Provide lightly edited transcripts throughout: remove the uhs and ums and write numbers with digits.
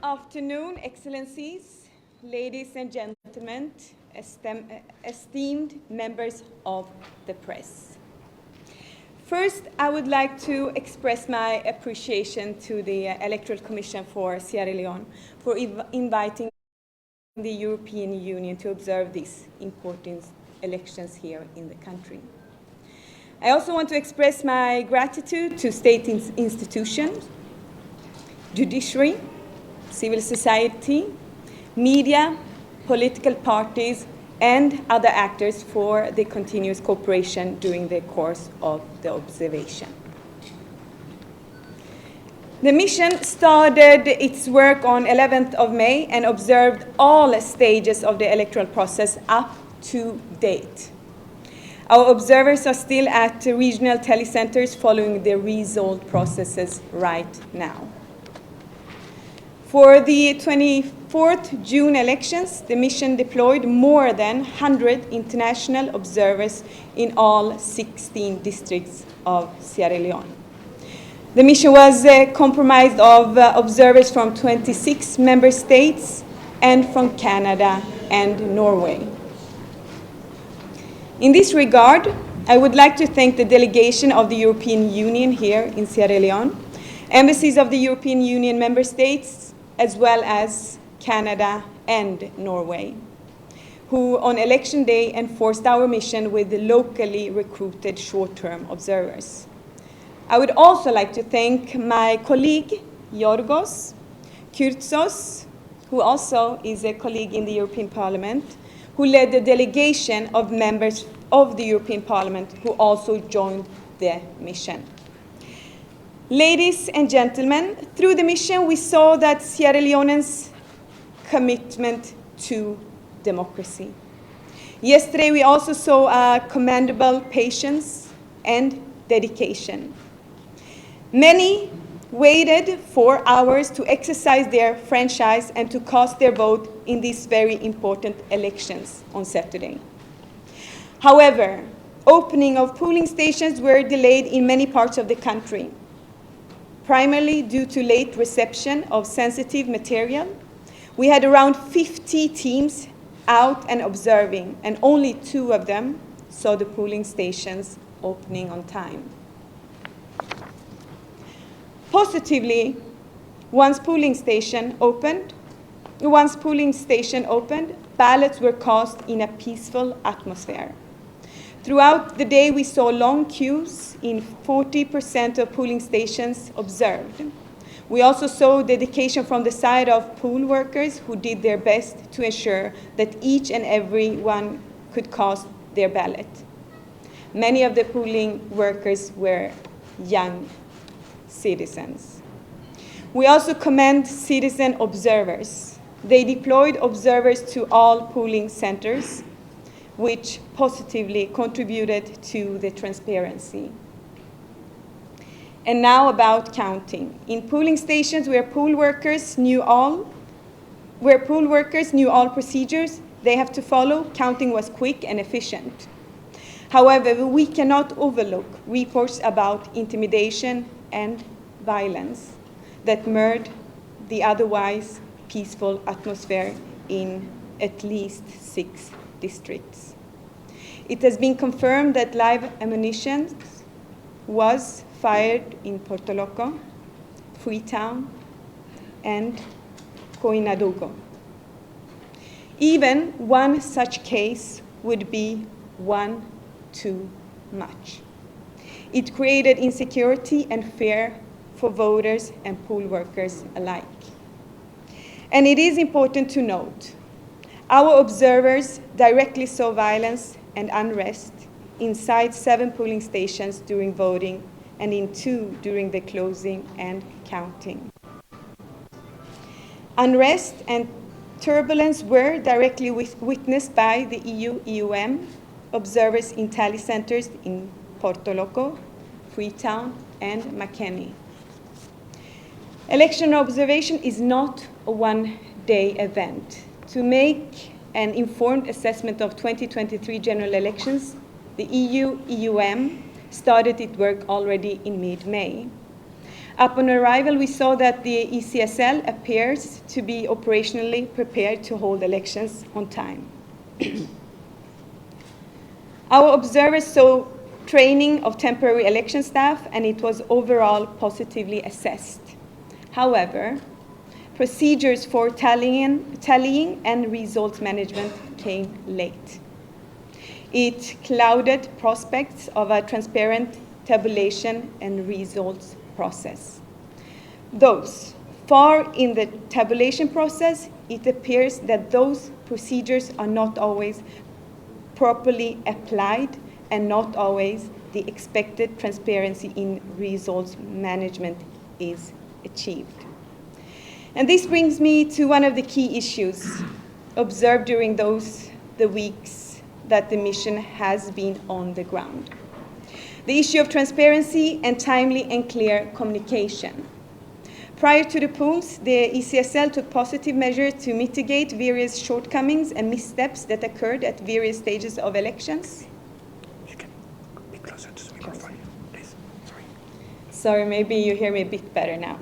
afternoon, Excellencies, ladies and gentlemen, esteemed members of the press. First, I would like to express my appreciation to the Electoral Commission for Sierra Leone for inviting the European Union to observe these important elections here in the country. I also want to express my gratitude to state institutions, judiciary, civil society, media, political parties, and other actors for the continuous cooperation during the course of the observation. The mission started its work on 11th of May and observed all stages of the electoral process up to date. Our observers are still at regional telecenters following the result processes right now. For the 24th June elections, the mission deployed more than 100 international observers in all 16 districts of Sierra Leone. The mission was comprised of observers from 26 member states and from Canada and Norway. In this regard, I would like to thank the delegation of the European Union here in Sierra Leone, embassies of the European Union member states, as well as Canada and Norway, who on election day enforced our mission with the locally recruited short-term observers. I would also like to thank my colleague, Yorgos Kyrtsos, who also is a colleague in the European Parliament, who led the delegation of members of the European Parliament who also joined the mission. Ladies and gentlemen, through the mission we saw that Sierra Leone's commitment to democracy. Yesterday we also saw a commendable patience and dedication. Many waited for hours to exercise their franchise and to cast their vote in these very important elections on Saturday. However, opening of polling stations were delayed in many parts of the country, primarily due to late reception of sensitive material. We had around 50 teams out and observing, and only 2 of them saw the polling stations opening on time. Positively, once polling station opened, ballots were cast in a peaceful atmosphere. Throughout the day, we saw long queues in 40% of polling stations observed. We also saw dedication from the side of poll workers who did their best to ensure that each and every one could cast their ballot. Many of the polling workers were young citizens. We also commend citizen observers. They deployed observers to all polling centers, which positively contributed to the transparency. And now about counting. In polling stations where poll workers knew all procedures they have to follow, counting was quick and efficient. However, we cannot overlook reports about intimidation and violence that marred the otherwise peaceful atmosphere in at least 6 districts. It has been confirmed that live ammunition was fired in Porto Loco, Freetown, and Coinadugo. Even one such case would be one too much. It created insecurity and fear for voters and poll workers alike. And it is important to note, our observers directly saw violence and unrest inside 7 polling stations during voting and in 2 during the closing and counting. Unrest and turbulence were directly witnessed by the EU EOM observers in tally centers in Porto Loco, Freetown, and McKinney. Election observation is not a one-day event. To make an informed assessment of 2023 general elections, the EU EOM started its work already in mid-May. Upon arrival, we saw that the ECSL appears to be operationally prepared to hold elections on time. Our observers saw training of temporary election staff, and it was overall positively assessed. However, procedures for tallying and results management came late. It clouded prospects of a transparent tabulation and results process. Thus, far in the tabulation process, it appears that those procedures are not always properly applied and not always the expected transparency in results management is achieved. And this brings me to one of the key issues observed during the weeks that the mission has been on the ground. The issue of transparency and timely and clear communication. Prior to the polls, the ECSL took positive measures to mitigate various shortcomings and missteps that occurred at various stages of elections. You can be closer to the microphone, please. Sorry, maybe you hear me a bit better now.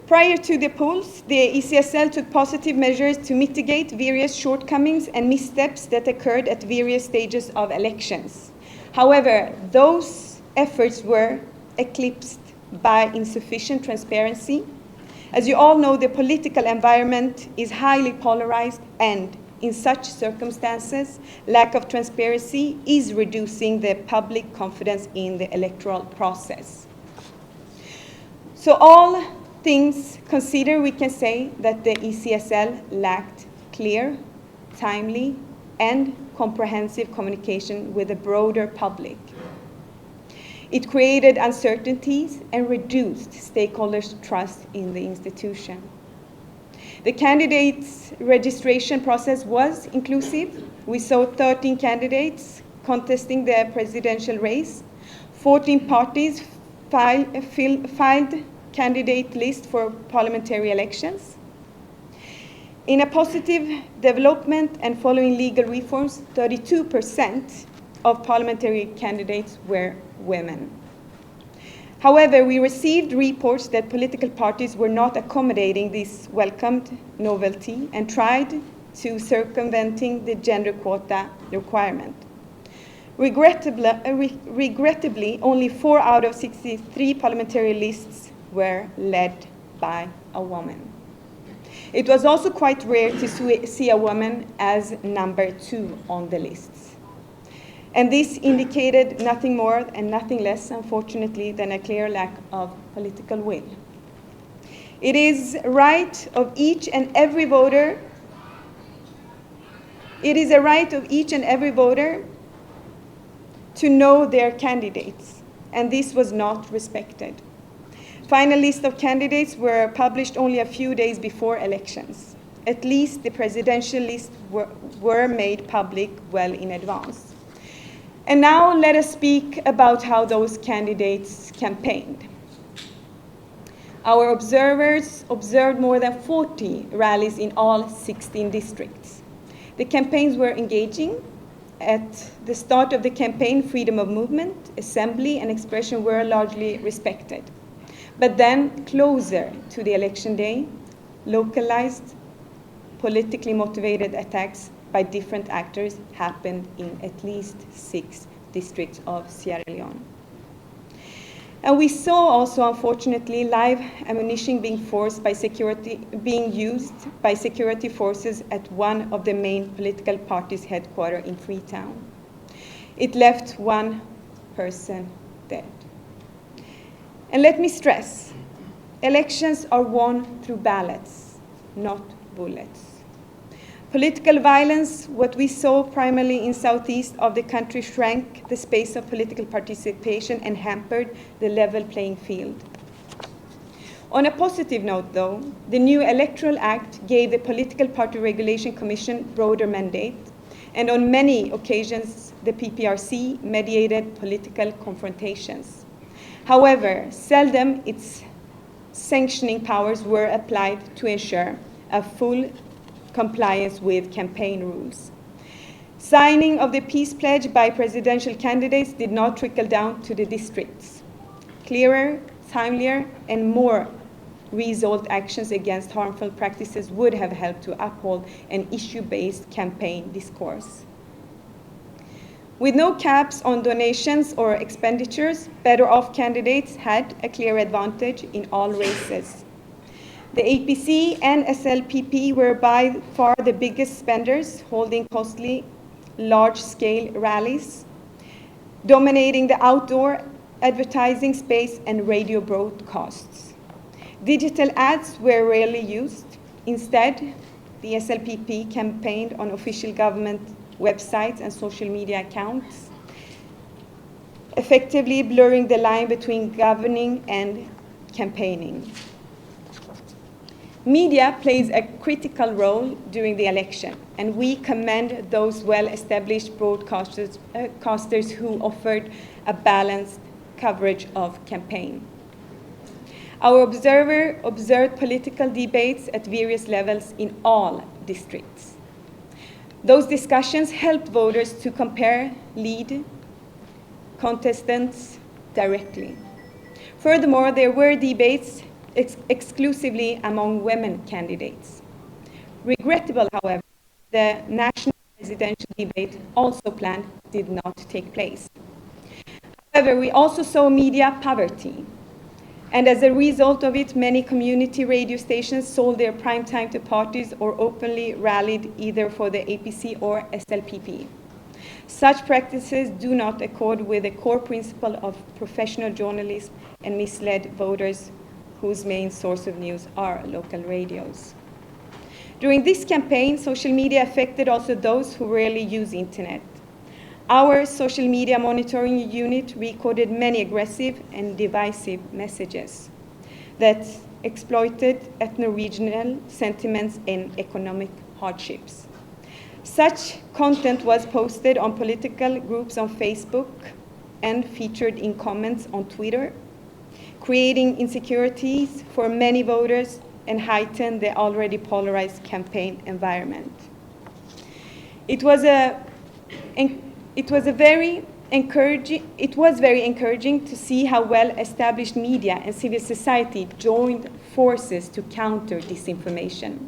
Prior to the polls, the ECSL took positive measures to mitigate various shortcomings and missteps that occurred at various stages of elections. However, those efforts were eclipsed by insufficient transparency. As you all know, the political environment is highly polarized, and in such circumstances, lack of transparency is reducing the public confidence in the electoral process. So all things considered, we can say that the ECSL lacked clear, timely, and comprehensive communication with the broader public. It created uncertainties and reduced stakeholders' trust in the institution. The candidates' registration process was inclusive. We saw 13 candidates contesting the presidential race. 14 parties filed candidate list for parliamentary elections. In a positive development and following legal reforms, 32% of parliamentary candidates were women. However, we received reports that political parties were not accommodating this welcomed novelty and tried to circumventing the gender quota requirement. Regrettably, only 4 out of 63 parliamentary lists were led by a woman. It was also quite rare to see a woman as number 2 on the lists. And this indicated nothing more and nothing less, unfortunately, than a clear lack of political will. It is a right of each and every voter. It is a right of each and every voter to know their candidates, and this was not respected. Final list of candidates were published only a few days before elections. At least the presidential lists were made public well in advance. And now let us speak about how those candidates campaigned. Our observers observed more than 40 rallies in all 16 districts. The campaigns were engaging. At the start of the campaign, freedom of movement, assembly, and expression were largely respected. But then, closer to the election day, localized, politically motivated attacks by different actors happened in at least 6 districts of Sierra Leone. And we saw also, unfortunately, live ammunition being used by security forces at one of the main political parties' headquarters in Freetown. It left 1 person dead. And let me stress, elections are won through ballots, not bullets. Political violence, what we saw primarily in southeast of the country, shrank the space of political participation and hampered the level playing field. On a positive note, though, the new Electoral Act gave the Political Party Regulation Commission broader mandate, and on many occasions the PPRC mediated political confrontations. However, seldom its sanctioning powers were applied to ensure a full compliance with campaign rules. Signing of the peace pledge by presidential candidates did not trickle down to the districts. Clearer, timelier, and more resolved actions against harmful practices would have helped to uphold an issue-based campaign discourse. With no caps on donations or expenditures, better-off candidates had a clear advantage in all races. The APC and SLPP were by far the biggest spenders, holding costly, large-scale rallies, dominating the outdoor advertising space and radio broadcasts. Digital ads were rarely used. Instead, the SLPP campaigned on official government websites and social media accounts, effectively blurring the line between governing and campaigning. Media plays a critical role during the election, and we commend those well-established broadcasters who offered a balanced coverage of campaign. Our observer observed political debates at various levels in all districts. Those discussions helped voters to compare lead contestants directly. Furthermore, there were debates exclusively among women candidates. Regrettable, however, the national presidential debate also planned did not take place. However, we also saw media poverty. And as a result of it, many community radio stations sold their prime time to parties or openly rallied either for the APC or SLPP. Such practices do not accord with the core principle of professional journalism and misled voters whose main source of news are local radios. During this campaign, social media affected also those who rarely use internet. Our social media monitoring unit recorded many aggressive and divisive messages that exploited ethno-regional sentiments and economic hardships. Such content was posted on political groups on Facebook and featured in comments on Twitter, creating insecurities for many voters and heightened the already polarized campaign environment. It was very encouraging to see how well-established media and civil society joined forces to counter disinformation.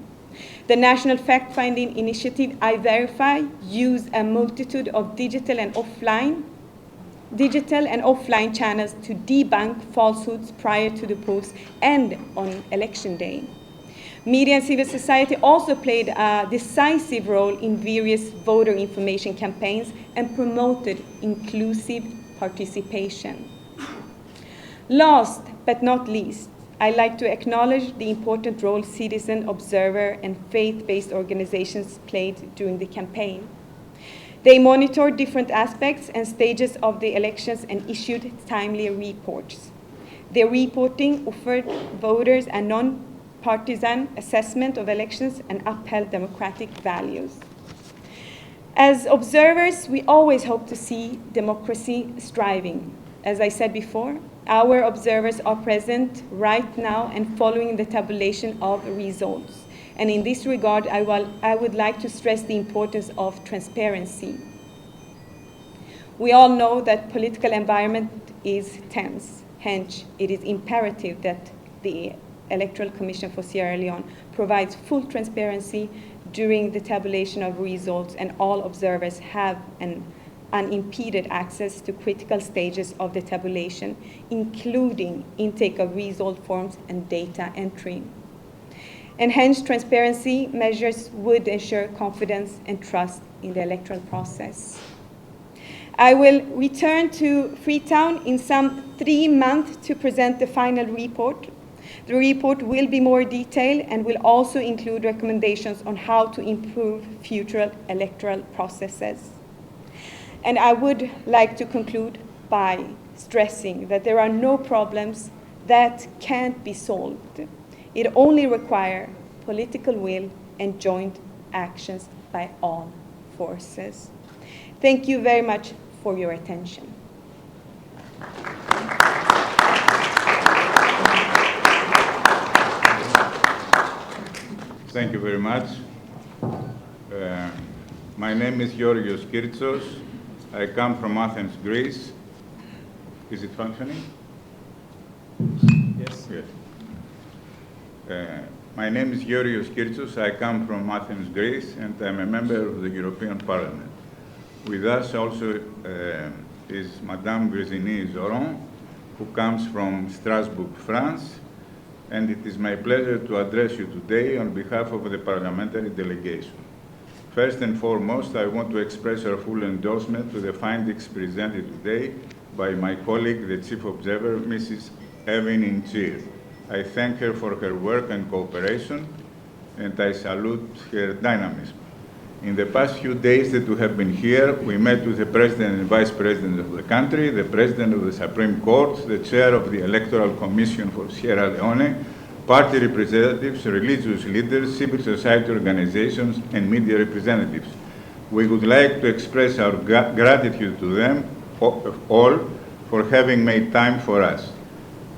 The National Fact-Finding Initiative, I Verify, used a multitude of digital and offline channels to debunk falsehoods prior to the polls and on election day. Media and civil society also played a decisive role in various voter information campaigns and promoted inclusive participation. Last but not least, I'd like to acknowledge the important role citizen observer and faith-based organizations played during the campaign. They monitored different aspects and stages of the elections and issued timely reports. Their reporting offered voters a non-partisan assessment of elections and upheld democratic values. As observers, we always hope to see democracy striving. As I said before, our observers are present right now and following the tabulation of results. And in this regard, I would like to stress the importance of transparency. We all know that political environment is tense. Hence, it is imperative that the Electoral Commission for Sierra Leone provides full transparency during the tabulation of results, and all observers have an unimpeded access to critical stages of the tabulation, including intake of result forms and data entry. Enhanced transparency measures would ensure confidence and trust in the electoral process. I will return to Freetown in some 3 months to present the final report. The report will be more detailed and will also include recommendations on how to improve future electoral processes. And I would like to conclude by stressing that there are no problems that can't be solved. It only requires political will and joint actions by all forces. Thank you very much for your attention. Thank you very much. My name is Georgios Kyrtsos. I come from Athens, Greece. Is it functioning? Yes. Yes. My name is Georgios Kirtsos. I come from Athens, Greece, and I'm a member of the European Parliament. With us also is Madame Virginie Zoron, who comes from Strasbourg, France, and it is my pleasure to address you today on behalf of the parliamentary delegation. First and foremost, I want to express our full endorsement to the findings presented today by my colleague, the Chief Observer, Mrs. Evin Incir. I thank her for her work and cooperation, and I salute her dynamism. In the past few days that we have been here, we met with the President and Vice President of the country, the President of the Supreme Court, the Chair of the Electoral Commission for Sierra Leone, party representatives, religious leaders, civil society organizations, and media representatives. We would like to express our gratitude to them all for having made time for us.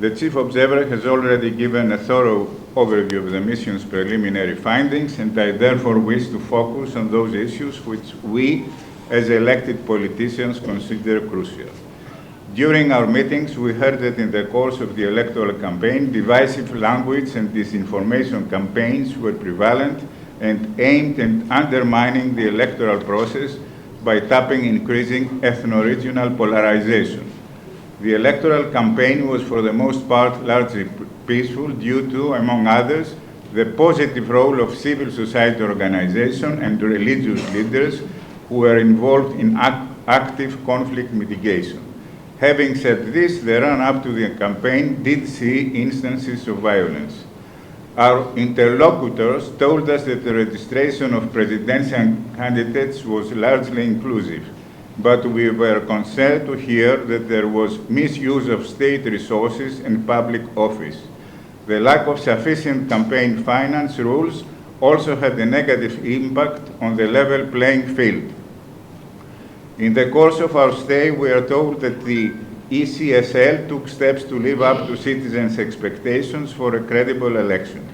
The Chief Observer has already given a thorough overview of the mission's preliminary findings, and I therefore wish to focus on those issues which we, as elected politicians, consider crucial. During our meetings, we heard that in the course of the electoral campaign, divisive language and disinformation campaigns were prevalent and aimed at undermining the electoral process by tapping increasing ethno-regional polarization. The electoral campaign was for the most part largely peaceful due to, among others, the positive role of civil society organizations and religious leaders who were involved in active conflict mitigation. Having said this, the run-up to the campaign did see instances of violence. Our interlocutors told us that the registration of presidential candidates was largely inclusive, but we were concerned to hear that there was misuse of state resources and public office. The lack of sufficient campaign finance rules also had a negative impact on the level playing field. In the course of our stay, we are told that the ECSL took steps to live up to citizens' expectations for a credible election.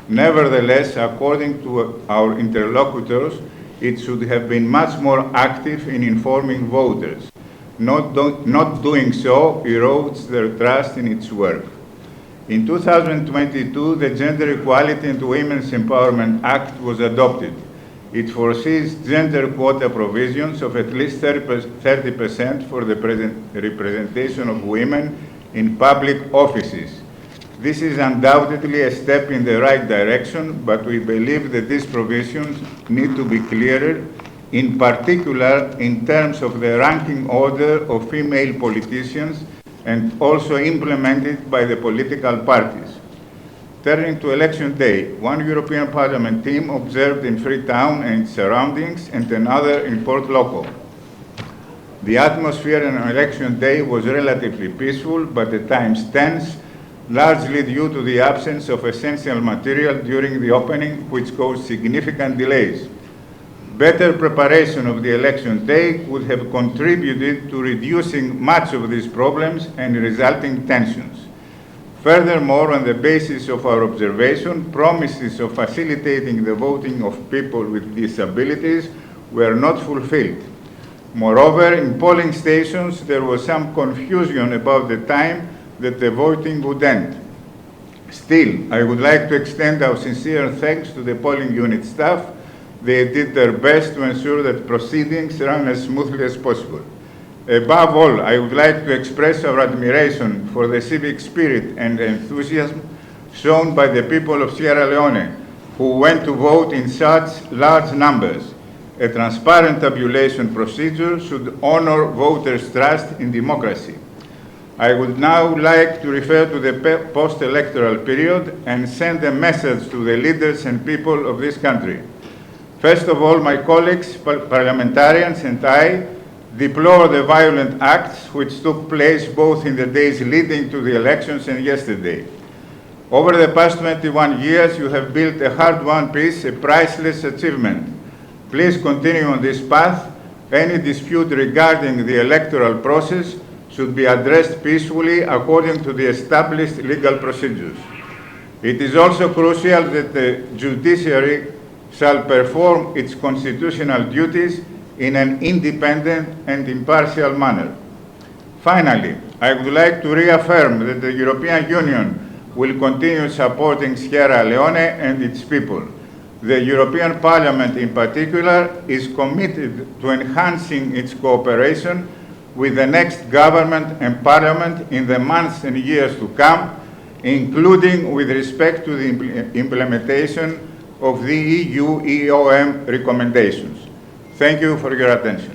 Nevertheless, according to our interlocutors, it should have been much more active in informing voters. Not doing so erodes their trust in its work. In 2022, the Gender Equality and Women's Empowerment Act was adopted. It foresees gender quota provisions of at least 30% for the representation of women in public offices. This is undoubtedly a step in the right direction, but we believe that these provisions need to be clearer, in particular in terms of the ranking order of female politicians and also implemented by the political parties. Turning to election day, one European Parliament team observed in Freetown and its surroundings and another in Port Loko. The atmosphere on election day was relatively peaceful, but at times tense, largely due to the absence of essential material during the opening, which caused significant delays. Better preparation of the election day would have contributed to reducing much of these problems and resulting tensions. Furthermore, on the basis of our observation, promises of facilitating the voting of people with disabilities were not fulfilled. Moreover, in polling stations, there was some confusion about the time that the voting would end. Still, I would like to extend our sincere thanks to the polling unit staff. They did their best to ensure that proceedings ran as smoothly as possible. Above all, I would like to express our admiration for the civic spirit and enthusiasm shown by the people of Sierra Leone, who went to vote in such large numbers. A transparent tabulation procedure should honor voters' trust in democracy. I would now like to refer to the post-electoral period and send a message to the leaders and people of this country. First of all, my colleagues, parliamentarians, and I deplore the violent acts which took place both in the days leading to the elections and yesterday. Over the past 21 years, you have built a hard-won peace, a priceless achievement. Please continue on this path. Any dispute regarding the electoral process should be addressed peacefully according to the established legal procedures. It is also crucial that the judiciary shall perform its constitutional duties in an independent and impartial manner. Finally, I would like to reaffirm that the European Union will continue supporting Sierra Leone and its people. The European Parliament in particular is committed to enhancing its cooperation with the next government and parliament in the months and years to come, including with respect to the implementation of the EU EOM recommendations. Thank you for your attention.